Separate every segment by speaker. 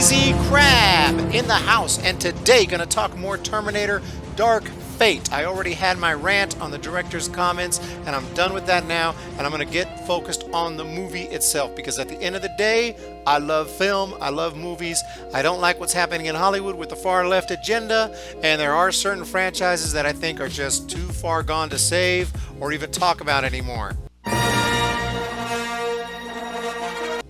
Speaker 1: Crazy Crab in the house, and today gonna talk more Terminator Dark Fate. I already had my rant on the director's comments, and I'm done with that now, and I'm gonna get focused on the movie itself, because at the end of the day, I love film, I love movies. I don't like what's happening in Hollywood with the far left agenda, and there are certain franchises that I think are just too far gone to save or even talk about anymore.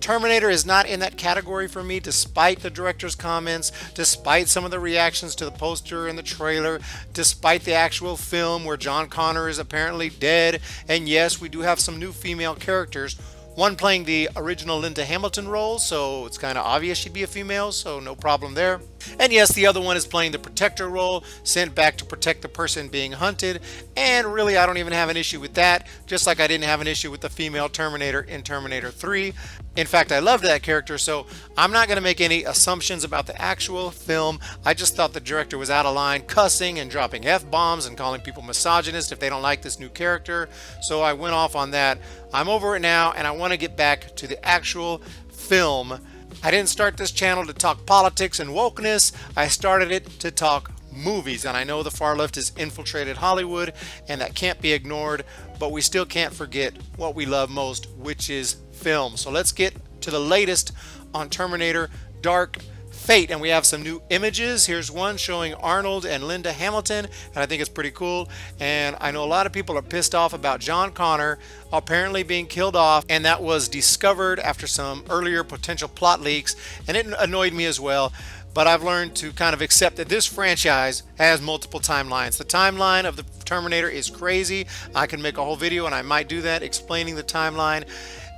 Speaker 1: Terminator is not in that category for me, despite the director's comments, despite some of the reactions to the poster and the trailer, despite the actual film where John Connor is apparently dead. And yes, we do have some new female characters. One playing the original Linda Hamilton role, so it's kind of obvious she'd be a female, so no problem there. And yes, the other one is playing the protector role, sent back to protect the person being hunted. And really, I don't even have an issue with that, just like I didn't have an issue with the female Terminator in Terminator 3. In fact, I loved that character, so I'm not going to make any assumptions about the actual film. I just thought the director was out of line, cussing and dropping F-bombs and calling people misogynist if they don't like this new character. So I went off on that. I'm over it now, and I want to get back to the actual film. I didn't start this channel to talk politics and wokeness. I started it to talk movies, and I know the far left has infiltrated Hollywood, and that can't be ignored, but we still can't forget what we love most, which is film. So let's get to the latest on Terminator Dark Fate, and we have some new images. Here's one showing Arnold and Linda Hamilton, and I think it's pretty cool. And I know a lot of people are pissed off about John Connor apparently being killed off, and that was discovered after some earlier potential plot leaks, and it annoyed me as well. But I've learned to kind of accept that this franchise has multiple timelines. The timeline of the Terminator is crazy. I can make a whole video, and I might do that, explaining the timeline.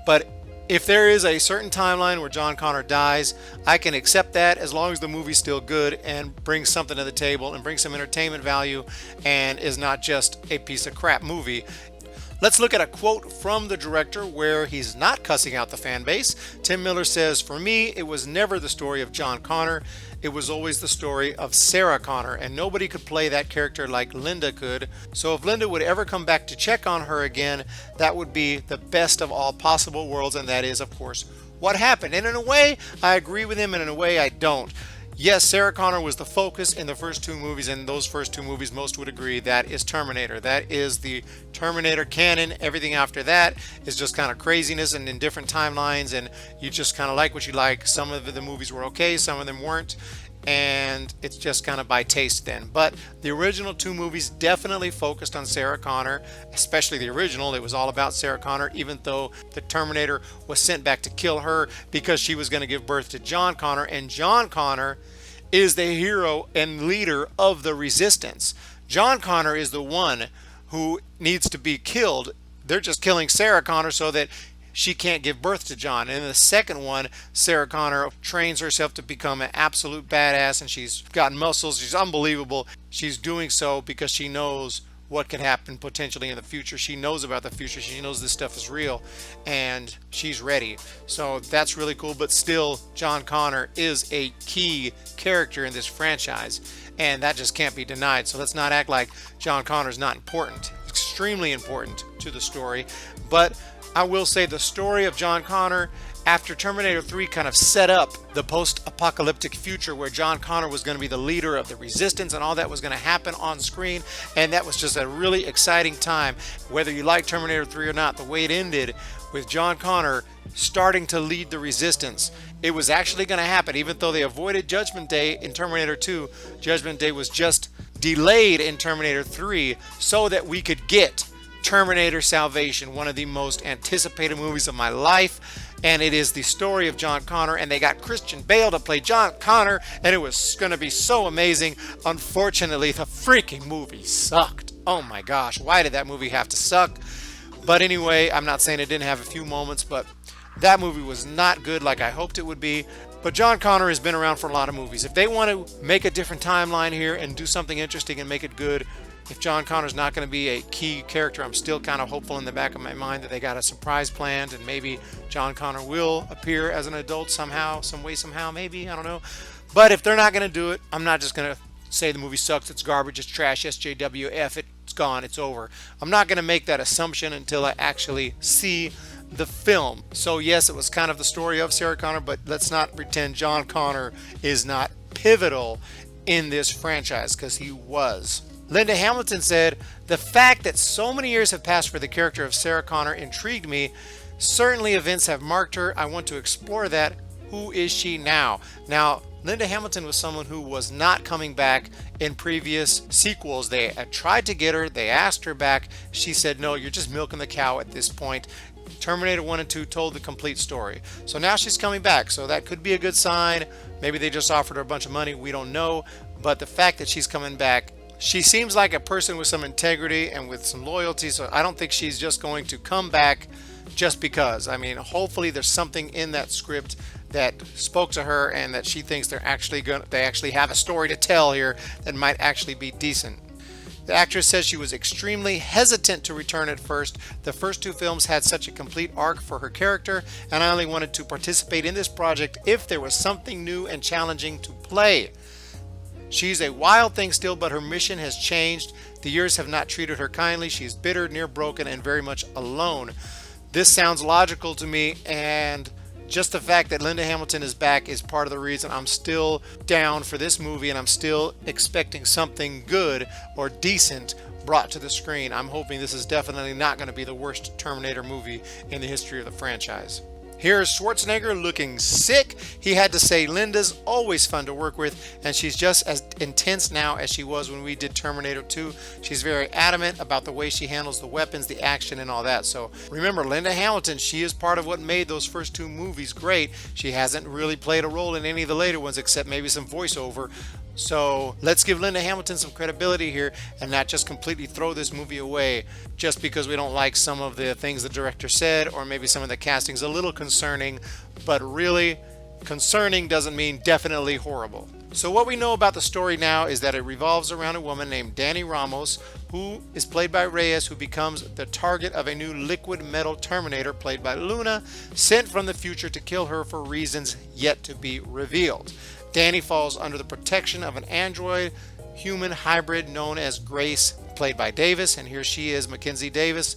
Speaker 1: But if there is a certain timeline where John Connor dies, I can accept that as long as the movie's still good and brings something to the table and brings some entertainment value and is not just a piece of crap movie. Let's look at a quote from the director where he's not cussing out the fan base. Tim Miller says, "For me, it was never the story of John Connor. It was always the story of Sarah Connor, and nobody could play that character like Linda could. So if Linda would ever come back to check on her again, that would be the best of all possible worlds," and that is, of course, what happened. And in a way, I agree with him, and in a way, I don't. Yes, Sarah Connor was the focus in the first two movies, and those first two movies, most would agree, that is Terminator. That is the Terminator canon. Everything after that is just kind of craziness and in different timelines, and you just kind of like what you like. Some of the movies were okay, some of them weren't, and it's just kind of by taste then. But the original two movies definitely focused on Sarah Connor, especially the original. It was all about Sarah Connor, even though the Terminator was sent back to kill her because she was going to give birth to John Connor, and John Connor is the hero and leader of the resistance. John Connor is the one who needs to be killed. They're just killing Sarah Connor so that she can't give birth to John. And in the second one, Sarah Connor trains herself to become an absolute badass, and she's got muscles. She's unbelievable. She's doing so because she knows what can happen potentially in the future. She knows about the future. She knows this stuff is real, and she's ready. So that's really cool. But still, John Connor is a key character in this franchise, and that just can't be denied. So let's not act like John Connor is not important. Extremely important to the story. But I will say the story of John Connor after Terminator 3 kind of set up the post-apocalyptic future where John Connor was going to be the leader of the resistance, and all that was going to happen on screen, and that was just a really exciting time. Whether you like Terminator 3 or not, the way it ended with John Connor starting to lead the resistance, it was actually going to happen. Even though they avoided Judgment Day in Terminator 2, Judgment Day was just delayed in Terminator 3 so that we could get Terminator Salvation, one of the most anticipated movies of my life. And it is the story of John Connor, and they got Christian Bale to play John Connor, and it was going to be so amazing. Unfortunately, the freaking movie sucked. Oh my gosh, why did that movie have to suck? But anyway, I'm not saying it didn't have a few moments, but that movie was not good like I hoped it would be. But John Connor has been around for a lot of movies. If they want to make a different timeline here and do something interesting and make it good, if John Connor's not going to be a key character, I'm still kind of hopeful in the back of my mind that they got a surprise planned, and maybe John Connor will appear as an adult somehow, some way, somehow, maybe, I don't know. But if they're not going to do it, I'm not just going to say the movie sucks, it's garbage, it's trash, SJWF, it's gone, it's over. I'm not going to make that assumption until I actually see the film. So yes, it was kind of the story of Sarah Connor, but let's not pretend John Connor is not pivotal in this franchise, because he was. Linda Hamilton said, "The fact that so many years have passed for the character of Sarah Connor intrigued me. Certainly events have marked her. I want to explore that. Who is she now?" Now, Linda Hamilton was someone who was not coming back in previous sequels. They had tried to get her, they asked her back. She said, "No, you're just milking the cow at this point." Terminator 1 and 2 told the complete story. So now she's coming back. So that could be a good sign. Maybe they just offered her a bunch of money. We don't know. But the fact that she's coming back, she seems like a person with some integrity and with some loyalty. So I don't think she's just going to come back just because. I mean, hopefully there's something in that script that spoke to her and that she thinks they actually have a story to tell here that might actually be decent. The actress says she was extremely hesitant to return at first. The first two films had such a complete arc for her character, and I only wanted to participate in this project if there was something new and challenging to play. She's a wild thing still, but her mission has changed. The years have not treated her kindly. She's bitter, near broken, and very much alone. This sounds logical to me, and just the fact that Linda Hamilton is back is part of the reason I'm still down for this movie, and I'm still expecting something good or decent brought to the screen. I'm hoping this is definitely not going to be the worst Terminator movie in the history of the franchise. Here's Schwarzenegger looking sick. He had to say, "Linda's always fun to work with, and she's just as intense now as she was when we did Terminator 2. She's very adamant about the way she handles the weapons, the action, and all that." So remember, Linda Hamilton, she is part of what made those first two movies great. She hasn't really played a role in any of the later ones except maybe some voiceover. So let's give Linda Hamilton some credibility here and not just completely throw this movie away just because we don't like some of the things the director said, or maybe some of the casting's a little concerning. But really, concerning doesn't mean definitely horrible. So what we know about the story now is that it revolves around a woman named Dani Ramos, who is played by Reyes, who becomes the target of a new liquid metal Terminator played by Luna, sent from the future to kill her for reasons yet to be revealed. Dani falls under the protection of an android human hybrid known as Grace, played by Davis, and here she is, Mackenzie Davis,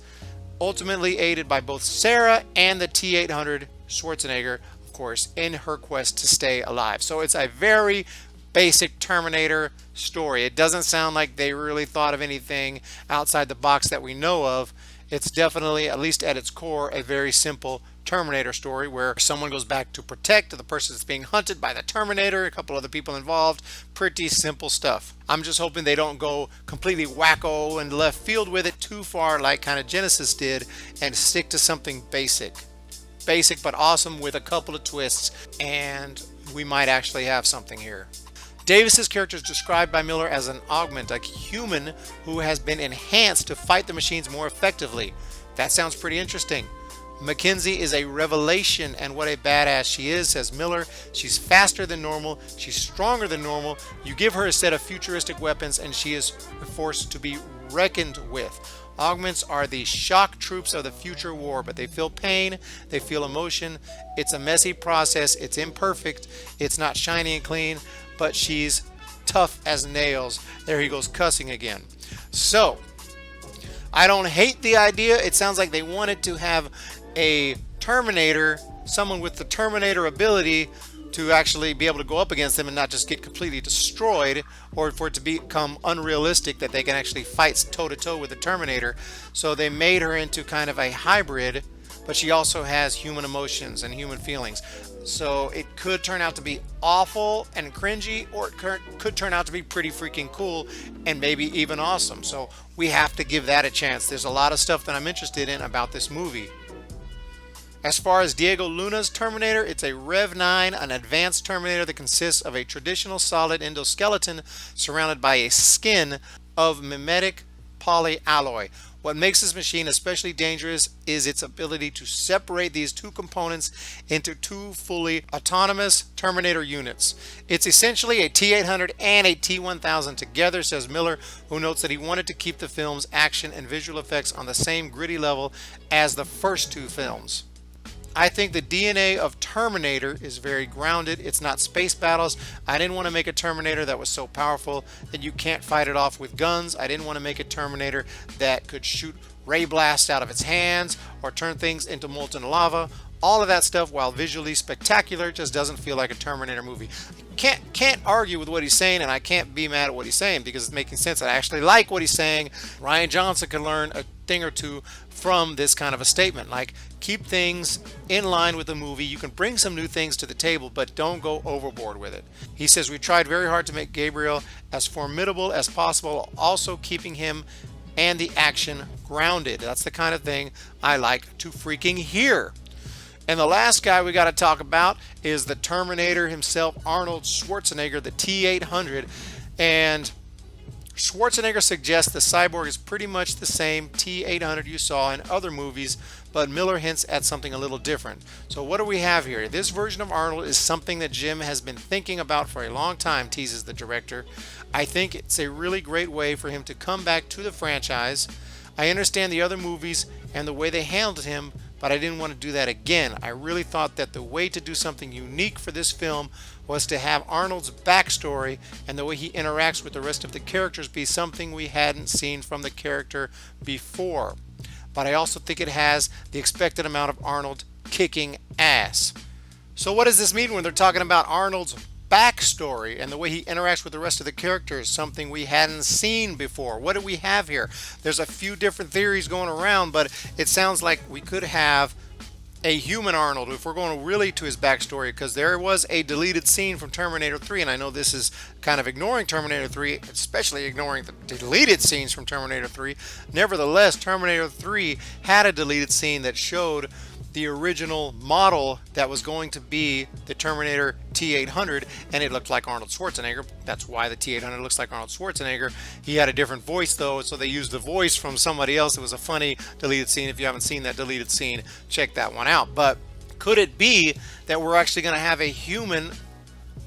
Speaker 1: ultimately aided by both Sarah and the T-800 Schwarzenegger, of course, in her quest to stay alive. So it's a very basic Terminator story. It doesn't sound like they really thought of anything outside the box that we know of. It's definitely, at least at its core, a very simple Terminator story where someone goes back to protect the person that's being hunted by the Terminator, a couple other people involved. Pretty simple stuff. I'm just hoping they don't go completely wacko and left field with it too far like kind of Genesis did, and stick to something basic. Basic but awesome with a couple of twists, and we might actually have something here. Davis's character is described by Miller as an augment, a human who has been enhanced to fight the machines more effectively. That sounds pretty interesting. Mackenzie is a revelation, and what a badass she is, says Miller. She's faster than normal, she's stronger than normal. You give her a set of futuristic weapons and she is a force to be reckoned with. Augments are the shock troops of the future war, but they feel pain, they feel emotion. It's a messy process, it's imperfect, it's not shiny and clean, but she's tough as nails. There he goes cussing again. So I don't hate the idea. It sounds like they wanted to have a Terminator, someone with the Terminator ability to actually be able to go up against them and not just get completely destroyed, or for it to become unrealistic that they can actually fight toe-to-toe with the Terminator. So they made her into kind of a hybrid, but she also has human emotions and human feelings. So it could turn out to be awful and cringy, or it could turn out to be pretty freaking cool and maybe even awesome. So we have to give that a chance. There's a lot of stuff that I'm interested in about this movie. As far as Diego Luna's Terminator, it's a Rev 9, an advanced Terminator that consists of a traditional solid endoskeleton surrounded by a skin of mimetic polyalloy. What makes this machine especially dangerous is its ability to separate these two components into two fully autonomous Terminator units. It's essentially a T-800 and a T-1000 together, says Miller, who notes that he wanted to keep the film's action and visual effects on the same gritty level as the first two films. I think the DNA of Terminator is very grounded. It's not space battles. I didn't want to make a Terminator that was so powerful that you can't fight it off with guns. I didn't want to make a Terminator that could shoot ray blasts out of its hands or turn things into molten lava. All of that stuff, while visually spectacular, just doesn't feel like a Terminator movie. Can't argue with what he's saying, and I can't be mad at what he's saying because it's making sense. I actually like what he's saying. Rian Johnson can learn a thing or two from this kind of a statement. Like, keep things in line with the movie. You can bring some new things to the table, but don't go overboard with it. He says, we tried very hard to make Gabriel as formidable as possible, also keeping him and the action grounded. That's the kind of thing I like to freaking hear. And the last guy we got to talk about is the Terminator himself, Arnold Schwarzenegger, the T-800. And Schwarzenegger suggests the cyborg is pretty much the same T-800 you saw in other movies, but Miller hints at something a little different. So what do we have here? This version of Arnold is something that Jim has been thinking about for a long time, teases the director. I think it's a really great way for him to come back to the franchise. I understand the other movies and the way they handled him, but I didn't want to do that again. I really thought that the way to do something unique for this film was to have Arnold's backstory and the way he interacts with the rest of the characters be something we hadn't seen from the character before. But I also think it has the expected amount of Arnold kicking ass. So what does this mean when they're talking about Arnold's backstory and the way he interacts with the rest of the characters, something we hadn't seen before? What do we have here? There's a few different theories going around, but it sounds like we could have a human Arnold if we're going really to his backstory, because there was a deleted scene from Terminator 3, and I know this is kind of ignoring Terminator 3, especially ignoring the deleted scenes from Terminator 3. Nevertheless, Terminator 3 had a deleted scene that showed the original model that was going to be the Terminator T-800, and it looked like Arnold Schwarzenegger. That's why the T-800 looks like Arnold Schwarzenegger. He had a different voice though, so they used the voice from somebody else. It was a funny deleted scene. If you haven't seen that deleted scene, check that one out. But could it be that we're actually going to have a human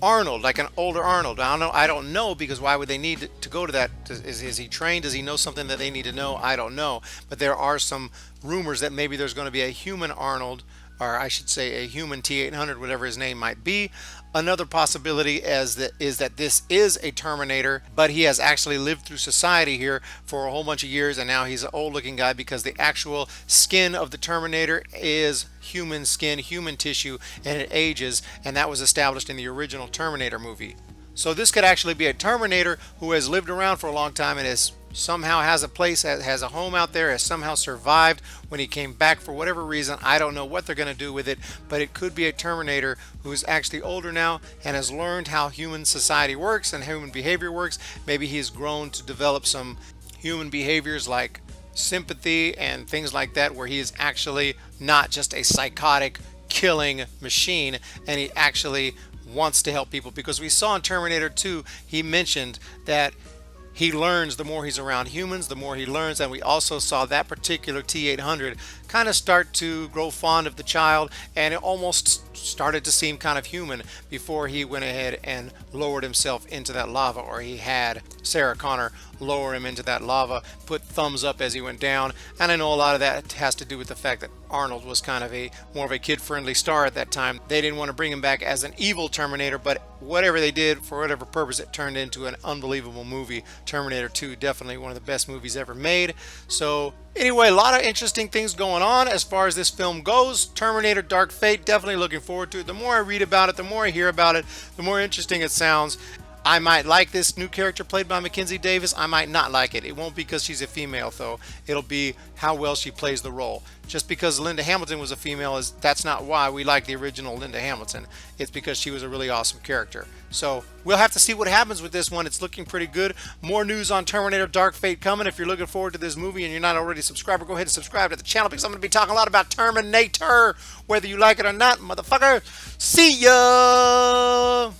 Speaker 1: Arnold, like an older Arnold? I don't know, because why would they need to go to that? Is he trained? Does he know something that they need to know? I don't know. But there are some rumors that maybe there's going to be a human Arnold, or I should say a human T-800, whatever his name might be. Another possibility is that this is a Terminator, but he has actually lived through society here for a whole bunch of years, and now he's an old looking guy because the actual skin of the Terminator is human skin, human tissue, and it ages, and that was established in the original Terminator movie. So this could actually be a Terminator who has lived around for a long time and is somehow has a place, has a home out there, has somehow survived when he came back for whatever reason. I don't know what they're going to do with it, but it could be a Terminator who's actually older now and has learned how human society works and human behavior works. Maybe he's grown to develop some human behaviors like sympathy and things like that, where he is actually not just a psychotic killing machine, and he actually wants to help people. Because we saw in Terminator 2, he mentioned that he learns the more he's around humans, the more he learns. And we also saw that particular T-800 kind of start to grow fond of the child, and it almost started to seem kind of human before he went ahead and lowered himself into that lava, or he had Sarah Connor lower him into that lava, put thumbs up as he went down. And I know a lot of that has to do with the fact that Arnold was kind of more of a kid-friendly star at that time. They didn't want to bring him back as an evil Terminator, but whatever they did, for whatever purpose, it turned into an unbelievable movie. Terminator 2, definitely one of the best movies ever made. So anyway, a lot of interesting things going on as far as this film goes. Terminator Dark Fate, definitely looking forward to it. The more I read about it, the more I hear about it, the more interesting it sounds. I might like this new character played by Mackenzie Davis. I might not like it. It won't be because she's a female, though. It'll be how well she plays the role. Just because Linda Hamilton was a female, that's not why we like the original Linda Hamilton. It's because she was a really awesome character. So we'll have to see what happens with this one. It's looking pretty good. More news on Terminator Dark Fate coming. If you're looking forward to this movie and you're not already a subscriber, go ahead and subscribe to the channel, because I'm going to be talking a lot about Terminator, whether you like it or not, motherfucker. See ya!